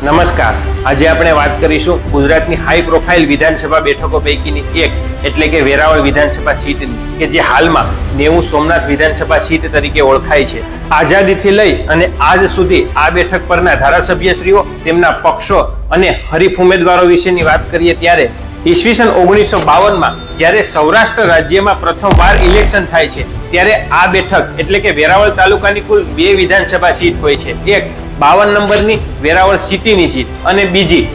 નમસ્કાર, આજે આપણે વાત કરીશું ગુજરાતની હાઈ પ્રોફાઇલ વિધાનસભા બેઠકો પૈકીની એક એટલે કે વેરાવળ વિધાનસભા સીટની કે જે હાલમાં નેવું સોમનાથ વિધાનસભા સીટ તરીકે ઓળખાય છે. આઝાદીથી લઈ અને આજ સુધી આ બેઠક પરના ધારાસભ્યશ્રીઓ, તેમના પક્ષો અને હરીફ ઉમેદવારો વિશેની વાત કરીએ ત્યારે ઈસવીસન 1952માં જ્યારે સૌરાષ્ટ્ર રાજ્યમાં પ્રથમવાર ઇલેક્શન થાય છે ત્યારે આ બેઠક એટલે કે વેરાવળ તાલુકાની કુલ 2 વિધાનસભા સીટ હોય છે. એક 52 નંબરની વેરાવળ સિટીની સીટ અને બીજી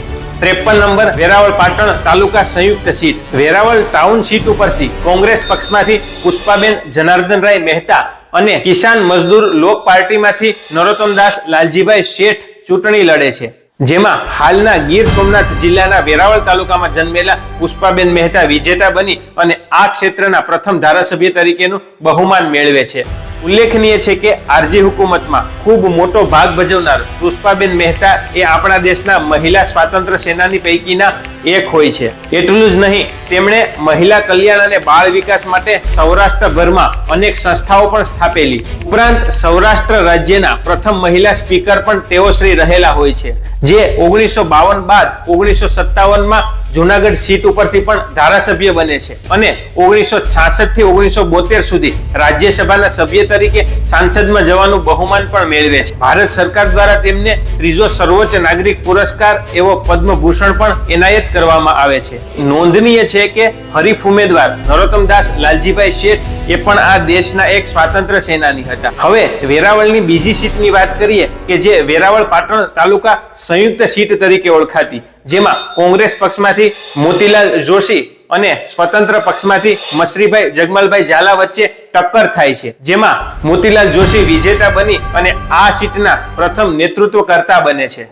53 નંબર વેરાવળ પાટણ તાલુકા સંયુક્ત સીટ. વેરાવળ ટાઉન સીટ ઉપરથી કોંગ્રેસ પક્ષમાંથી પુષ્પાબેન જનાર્દનરાય મહેતા અને કિસાન મજદૂર લોક પાર્ટીમાંથી નરોત્તમદાસ લાલજીભાઈ શેઠ ચૂંટણી લડે છે. જેમાં હાલના ગીર સોમનાથ જિલ્લાના વેરાવળ તાલુકામાં જન્મેલા પુષ્પાબેન મહેતા વિજેતા બની અને આ ક્ષેત્રના પ્રથમ ધારાસભ્ય તરીકેનું બહુમાન મેળવે છે. ઉલ્લેખનીય છે કે આરજી હુકુમતમાં ખૂબ મોટો ભાગ ભજવનાર પુષ્પાબેન મહેતા એ આપણા દેશના મહિલા સ્વાતંત્ર્ય સેનાની પૈકીના એક હોય છે. એટલું જ નહીં, તેમણે મહિલા કલ્યાણ અને બાળ વિકાસ માટે સૌરાષ્ટ્રભરમાં અનેક સંસ્થાઓ પણ સ્થાપેલી. ઉપરાંત સૌરાષ્ટ્ર રાજ્યના પ્રથમ મહિલા સ્પીકર પણ તેઓશ્રી રહેલા હોય છે, જે 1952 બાદ 1957માં જૂનાગઢ સીટ ઉપરથી પણ ધારાસભ્ય બને છે અને 1966 થી 1972 સુધી રાજ્યસભાના સભ્ય તરીકે સાંસદમાં જવાનું બહુમાન પણ મેળવે છે. ભારત સરકાર દ્વારા તેમને ત્રીજો સર્વોચ્ચ નાગરિક પુરસ્કાર એવો પદ્મભૂષણ પણ એનાયત કરવામાં આવે છે. નોંધનીય છે કે હરીફ ઉમેદવાર નરોત્તમદાસ લાલજીભાઈ શેઠ એ પણ આ દેશના એક સ્વાતંત્ર્ય સેનાની હતા. હવે વેરાવળની બીજી સીટની વાત કરીએ કે જે વેરાવળ પાટણ તાલુકા સંયુક્ત સીટ તરીકે ઓળખાતી, જેમાં કોંગ્રેસ પક્ષમાંથી મોતીલાલ જોશી અને સ્વતંત્ર પક્ષમાંથી મસરીભાઈ જગમલભાઈ ઝાલા વચ્ચે ટક્કર થાય છે, જેમાં મોતીલાલ જોશી વિજેતા બની અને આ સીટના પ્રથમ નેતૃત્વકર્તા બને છે.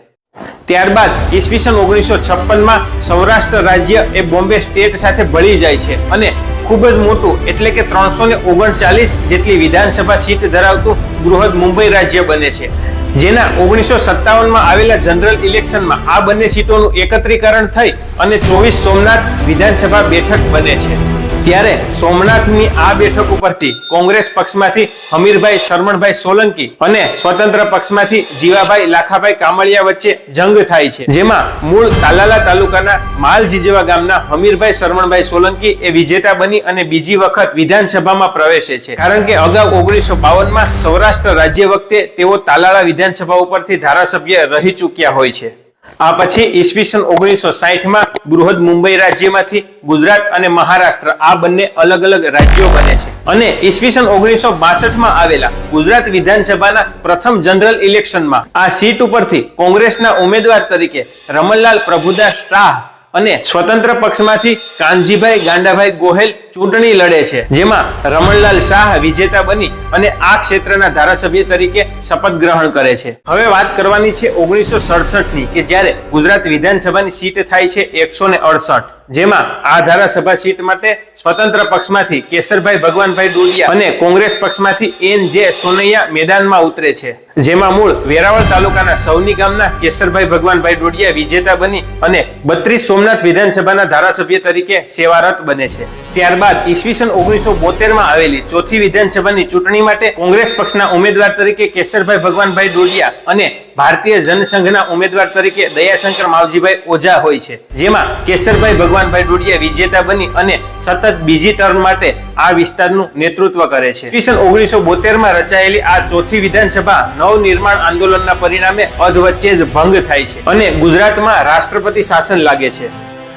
ત્યારબાદ ઈસવીસન 1956માં સૌરાષ્ટ્ર રાજ્ય એ બોમ્બે સ્ટેટ સાથે ભળી જાય છે અને ખૂબ જ મોટું એટલે કે 339 જેટલી વિધાનસભા સીટ ધરાવતું બૃહદ મુંબઈ રાજ્ય બને છે. જેના 1957માં આવેલા જનરલ ઇલેક્શનમાં આ બંને સીટોનું એકત્રીકરણ થઈ અને 24 સોમનાથ વિધાનસભા બેઠક બને છે. ત્યારે સોમનાથની આ બેઠક ઉપરથી કોંગ્રેસ પક્ષમાંથી હમીરભાઈ શરમણભાઈ સોલંકી અને સ્વતંત્ર પક્ષમાંથી જીવાભાઈ લાખાભાઈ કામળિયા વચ્ચે જંગ થાય છે, જેમાં મૂળ તાલાલા તાલુકાના માલજીજવા ગામના હમીરભાઈ શરમણભાઈ સોલંકી એ વિજેતા બની અને બીજી વખત વિધાનસભામાં પ્રવેશે છે, કારણ કે અગાઉ 1952માં સૌરાષ્ટ્ર રાજ્ય વખતે તેઓ તાલાલા વિધાનસભા ઉપરથી ધારાસભ્ય રહી ચૂક્યા હોય છે. આ પછી ઈસવીસન 1960માં બૃહદ મુંબઈ રાજ્યમાંથી ગુજરાત અને મહારાષ્ટ્ર આ બંને અલગ અલગ રાજ્યો બને છે અને ઈસવીસન 1962માં આવેલા ગુજરાત વિધાનસભાના પ્રથમ જનરલ ઇલેક્શનમાં આ સીટ ઉપરથી કોંગ્રેસના ઉમેદવાર તરીકે રમણલાલ પ્રભુદાસ શાહ અને સ્વતંત્ર પક્ષમાંથી કાનજીભાઈ ગાંડાભાઈ ગોહેલ ચૂંટણી લડે છે, જેમાં રમણલાલ શાહ વિજેતા બની અને આ ક્ષેત્રના ધારાસભ્ય તરીકે શપથ ગ્રહણ કરે છે. હવે વાત કરવાની છે 1967ની કે જ્યારે ગુજરાત વિધાનસભાની સીટ થાય છે 168, જેમાં આ ધારાસભા સીટ માટે સ્વતંત્ર પક્ષમાંથી કેસરભાઈ ભગવાનભાઈ ડોડિયા અને કોંગ્રેસ પક્ષમાંથી NJ સોનૈયા મેદાનમાં ઉતરે છે, જેમાં મૂળ વેરાવળ તાલુકાના સૌની ગામના કેસરભાઈ ભગવાનભાઈ ડોડિયા વિજેતા બની અને 32 સોમનાથ વિધાનસભાના ધારાસભ્ય તરીકે સેવારત બને છે. ત્યારબાદ ઈસવીસન 1972માં આવેલી ચોથી વિધાનસભાની ચૂંટણી માટે કોંગ્રેસ પક્ષના ઉમેદવાર તરીકે કેસરભાઈ ભગવાનભાઈ ડોડિયા અને ભારતીય જનસંઘના ઉમેદવાર તરીકે દયાશંકર માવજીભાઈ ઓઝા હોય છે, જેમાં કેસરભાઈ ભગવાનભાઈ ડોડિયા વિજેતા બની અને સતત બીજી ટર્મ માટે આ વિસ્તારનું નેતૃત્વ કરે છે. ઈસવીસન 1972માં રચાયેલી આ ચોથી વિધાનસભા નવનિર્માણ આંદોલનના પરિણામે અધવચ્ચે જ ભંગ થાય છે અને ગુજરાતમાં રાષ્ટ્રપતિ શાસન લાગે છે.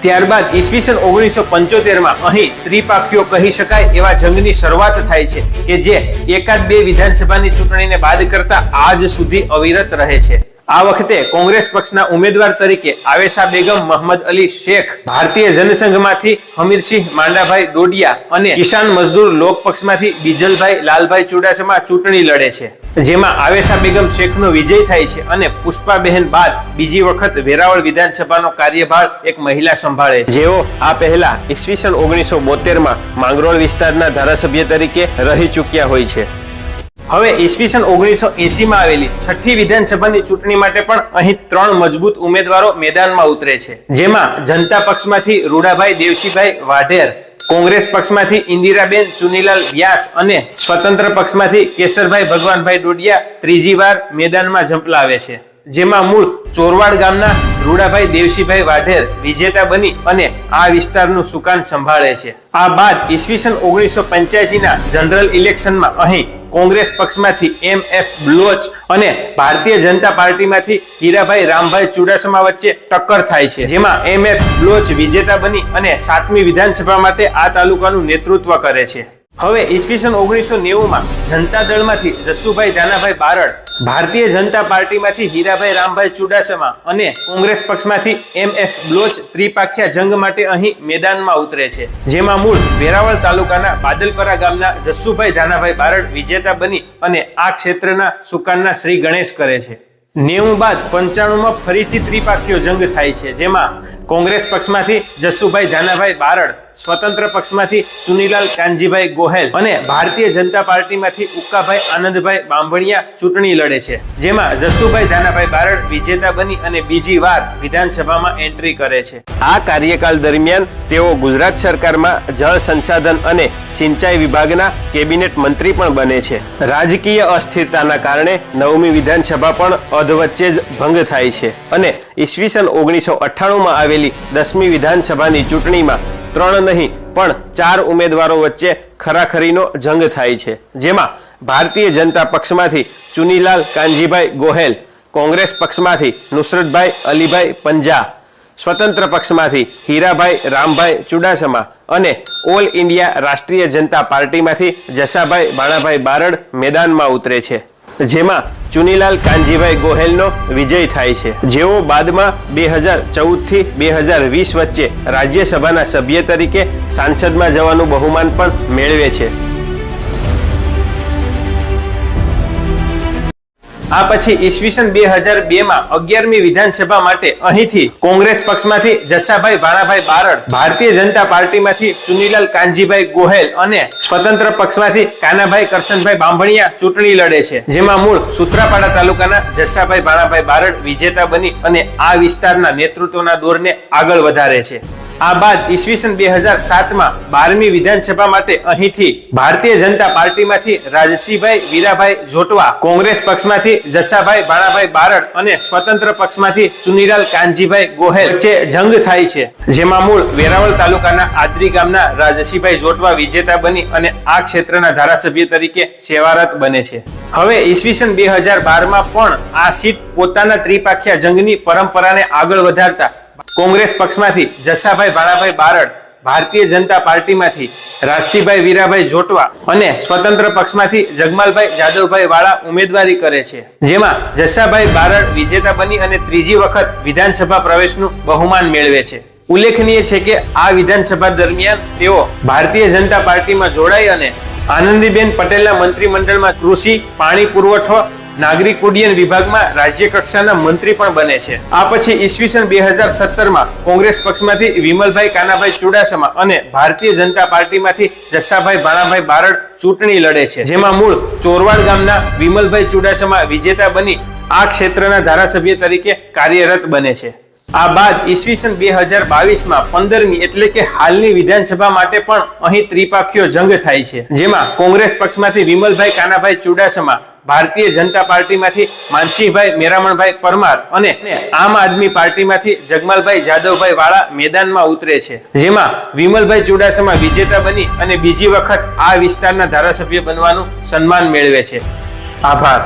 ત્યારબાદ ઈસવીસન 1975માં અહીં ત્રિપાખીઓ કહી શકાય એવા જંગની શરૂઆત થાય છે કે જે એકાદ બે વિધાનસભાની ચૂંટણીને બાદ કરતા આજ સુધી અવિરત રહે છે. આ વખતે કોંગ્રેસ પક્ષના ઉમેદવાર તરીકે આવેશા બેગમ મોહમ્મદ અલી શેખ, ભારતીય જનસંઘમાંથી હમીરસિંહ માંડાભાઈ ડોડિયા અને કિસાન મજદૂર લોક પક્ષમાંથી બીજલભાઈ લાલભાઈ ચુડાસમા ચૂંટણી લડે છે, જેમાં આવેશા બેગમ શેખનો વિજય થાય છે અને પુષ્પાબહેન બાદ બીજી વખત વેરાવળ વિધાનસભાનો કાર્યભાર એક મહિલા સંભાળે છે, જેઓ આ પહેલા ઈસવીસન 1972માં માંગરોળ વિસ્તારના ધારાસભ્ય તરીકે રહી ચૂક્યા હોય છે. હવે ઈસવીસન 1980માં આવેલી છઠ્ઠી વિધાનસભાની ચૂંટણી માટે પણ અહીં 3 મજબૂત ઉમેદવારો મેદાનમાં ઉતરે છે, જેમાં જનતા પક્ષમાંથી રૂડાભાઈ દેવસીભાઈ વાઢેર કોંગ્રેસ પક્ષમાંથી ઇન્દિરાબેન ચુનીલાલ વ્યાસ અને સ્વતંત્ર પક્ષમાંથી કેસરભાઈ ભગવાનભાઈ ડોડિયા ત્રીજી વાર મેદાનમાં ઝંપલાવે છે, જેમાં મૂળ ચોરવાડ ગામના રૂડાભાઈ દેવશીભાઈ વાઢેર વિજેતા બની અને આ વિસ્તારનું સુકાન સંભાળે છે. આ બાદ ઈસવીસન 1985 ના જનરલ ઇલેક્શનમાં અહીં કોંગ્રેસ પક્ષમાંથી MF બ્લોચ અને ભારતીય જનતા પાર્ટીમાંથી હીરાભાઈ રામભાઈ ચુડાસમા વચ્ચે ટક્કર થાય છે, જેમાં MF બ્લોચ વિજેતા બની અને 7મી વિધાનસભા માટે આ તાલુકાનું નેતૃત્વ કરે છે. હવે ઈસવીસન 1990 માં જનતા દળમાંથી જસુભાઈ ધાનાભાઈ બારડ, ભારતીય જનતા પાર્ટીમાંથી હીરાભાઈ રામભાઈ ચુડાસમા અને કોંગ્રેસ પક્ષમાંથી MF બ્લોચ ત્રિપાખ્યા જંગ માટે અહીં મેદાનમાં ઉતરે છે, જેમાં મૂળ વેરાવળ તાલુકાના બાદલપરા ગામના જસુભાઈ ધાનાભાઈ બારડ વિજેતા બની અને આ ક્ષેત્રના સુકાનના શ્રી ગણેશ કરે છે. 90 બાદ 95 માં ફરીથી ત્રિપાખ્યો જંગ થાય છે, જેમાં કોંગ્રેસ પક્ષમાંથી જસુભાઈ ધાનાભાઈ બારડ, સ્વતંત્ર પક્ષમાંથી ચુનીલાલ કાનજીભાઈ ગોહેલ અને ભારતીય જનતા પાર્ટીમાંથી ઉક્કાભાઈ આનંદભાઈ બાંભણિયા ચૂંટણી લડે છે, જેમાં જસુભાઈ ધાનાભાઈ બારડ વિજેતા બની અને બીજી વાર વિધાનસભામાં એન્ટ્રી કરે છે. આ કાર્યકાળ દરમિયાન તેઓ ગુજરાત સરકારમાં જળ સંસાધન અને સિંચાઈ વિભાગના કેબિનેટ મંત્રી પણ બને છે. રાજકીય અસ્થિરતાના કારણે 9મી વિધાનસભા પણ અધવચ્ચે જ ભંગ થાય છે અને ઈસવીસન 1998 માં આવેલી 10મી વિધાનસભાની ચૂંટણીમાં 3 નહીં પણ 4 ઉમેદવારો વચ્ચે ખરાખરીનો જંગ થાય છે, જેમાં ભારતીય જનતા પક્ષમાંથી ચુનીલાલ કાનજીભાઈ ગોહેલ, કોંગ્રેસ પક્ષમાંથી નુસરતભાઈ અલીભાઈ પંજા, સ્વતંત્ર પક્ષમાંથી હીરાભાઈ રામભાઈ ચુડાસમા અને ઓલ ઇન્ડિયા રાષ્ટ્રીય જનતા પાર્ટીમાંથી જસાભાઈ બાણાભાઈ બારડ મેદાનમાં ઉતરે છે, જેમાં ચુનીલાલ કાનજીભાઈ ગોહેલનો વિજય થાય છે, જેઓ બાદમાં 2014 થી 2020 વચ્ચે રાજ્યસભાના સભ્ય તરીકે સાંસદમાં જવાનું બહુમાન પણ મેળવે છે. આ પછી ઈસવીસન 2002 માં 11મી વિધાનસભા માટે અહીંથી કોંગ્રેસ પક્ષમાંથી જસાભાઈ ભાણાભાઈ બારડ, ભારતીય જનતા પાર્ટીમાંથી ચુનીલાલ કાનજીભાઈ ગોહેલ અને સ્વતંત્ર પક્ષમાંથી કાનાભાઈ કરશનભાઈ બાંભણિયા ચૂંટણી લડે છે, જેમાં મૂળ સૂત્રાપાડા તાલુકાના જસાભાઈ ભાણાભાઈ બારડ વિજેતા બની અને આ વિસ્તારના નેતૃત્વના દોરને આગળ વધારે છે. આ બાદ ઈસવીસન 2007 માં 12મી વિધાનસભા માટે અહીંથી ભારતીય જનતા પાર્ટીમાંથી રાજસીભાઈ વીરાભાઈ જોટવા, કોંગ્રેસ પક્ષમાંથી જસાભાઈ ભાણાભાઈ બારડ અને સ્વતંત્ર પક્ષમાંથી ચુનીલાલ કાનજીભાઈ ગોહેલ વચ્ચે જંગ થાય છે, જેમાં મૂળ વેરાવળ તાલુકાના આદરી ગામના રાજસીભાઈ જોટવા વિજેતા બની અને આ ક્ષેત્રના ધારાસભ્ય તરીકે સેવારત બને છે. હવે ઈસવીસન 2012 માં પણ આ સીટ પોતાના ત્રિપાખ્યા જંગની પરંપરાને આગળ વધારતા કોંગ્રેસ પક્ષમાંથી જસાભાઈ ભાણાભાઈ બારડ, ભારતીય જનતા પાર્ટીમાંથી રાજસીભાઈ વીરાભાઈ જોટવા અને સ્વતંત્ર પક્ષમાંથી જગમાલભાઈ જાદવભાઈ વાળા ઉમેદવારી કરે છે, જેમાં જસાભાઈ બારડ વિજેતા બની અને ત્રીજી વખત વિધાનસભા પ્રવેશનું બહુમાન મેળવે છે. ઉલ્લેખનીય છે કે આ વિધાનસભા દરમિયાન તેઓ ભારતીય જનતા પાર્ટીમાં જોડાઈ અને આનંદીબેન પટેલના મંત્રીમંડળમાં કૃષિ, પાણી પુરવઠો, નાગરિક ઉડ્ડયન વિભાગમાં રાજ્ય કક્ષાના મંત્રી પણ બને છે. આ પછી ઈસવીસન 2017 માં કોંગ્રેસ પક્ષમાંથી વિમલભાઈ કાનાભાઈ ચુડાસમા અને ભારતીય જનતા પાર્ટીમાંથી જસાભાઈ ભાણાભાઈ બારડ ચૂંટણી લડે છે, જેમાં મૂળ ચોરવાડ ગામના વિમલભાઈ ચુડાસમા વિજેતા બની આ ક્ષેત્રના ધારાસભ્ય તરીકે કાર્યરત બને છે. આ બાદ ઈસવીસન 2022 માં 15મી એટલે કે હાલની વિધાનસભા માટે પણ અહીં ત્રિપાખ્યો જંગ થાય છે, જેમાં કોંગ્રેસ પક્ષમાંથી વિમલભાઈ કાનાભાઈ ચુડાસમા, ભારતીય જનતા પાર્ટીમાંથી માનસિંહભાઈ મેરામણભાઈ પરમાર અને આમ આદમી પાર્ટીમાંથી જગમાલભાઈ જાદવભાઈ વાળા મેદાનમાં ઉતરે છે, જેમાં વિમલભાઈ ચુડાસમા વિજેતા બની અને બીજી વખત આ વિસ્તારના ધારાસભ્ય બનવાનું સન્માન મેળવે છે. આભાર.